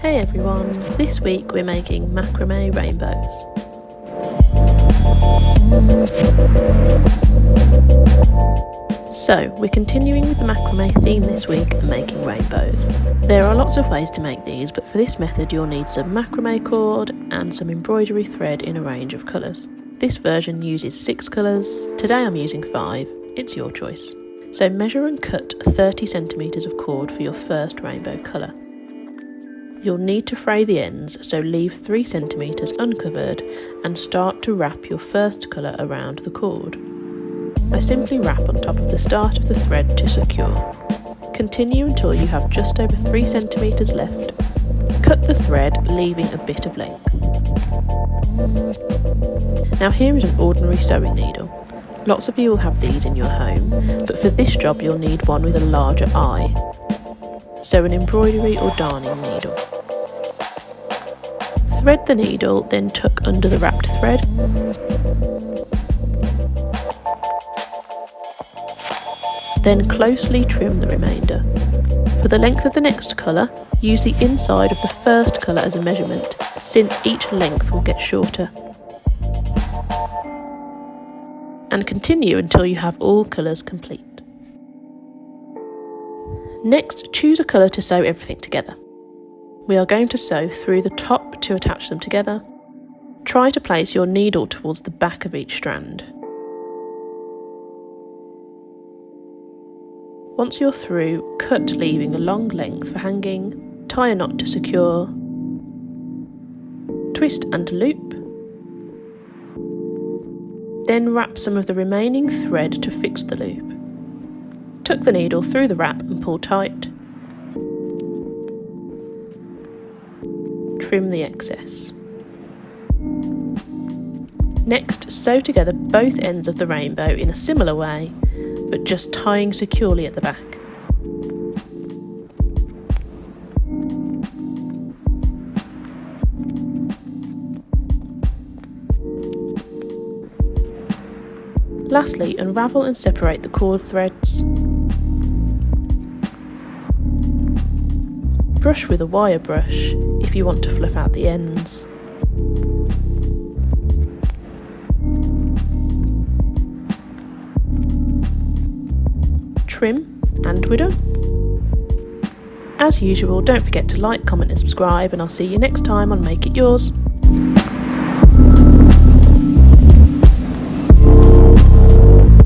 Hey everyone, this week we're making macrame rainbows. So, we're continuing with the macrame theme this week and making rainbows. There are lots of ways to make these, but for this method you'll need some macrame cord and some embroidery thread in a range of colours. This version uses 6 colours, today I'm using 5, it's your choice. So measure and cut 30 centimetres of cord for your first rainbow colour. You'll need to fray the ends, so leave 3 centimetres uncovered and start to wrap your first colour around the cord. I simply wrap on top of the start of the thread to secure. Continue until you have just over 3 centimetres left. Cut the thread, leaving a bit of length. Now here is an ordinary sewing needle. Lots of you will have these in your home, but for this job you'll need one with a larger eye. So an embroidery or darning needle. Thread the needle, then tuck under the wrapped thread. Then closely trim the remainder. For the length of the next colour, use the inside of the first colour as a measurement, since each length will get shorter. And continue until you have all colours complete. Next, choose a colour to sew everything together. We are going to sew through the top to attach them together. Try to place your needle towards the back of each strand. Once you're through, cut leaving a long length for hanging, tie a knot to secure, twist and loop, then wrap some of the remaining thread to fix the loop. Tuck the needle through the wrap and pull tight. Trim the excess. Next, sew together both ends of the rainbow in a similar way, but just tying securely at the back. Lastly, unravel and separate the cord threads. Brush with a wire brush if you want to fluff out the ends. Trim, and we're done. As usual, don't forget to like, comment and subscribe, and I'll see you next time on Make It Yours.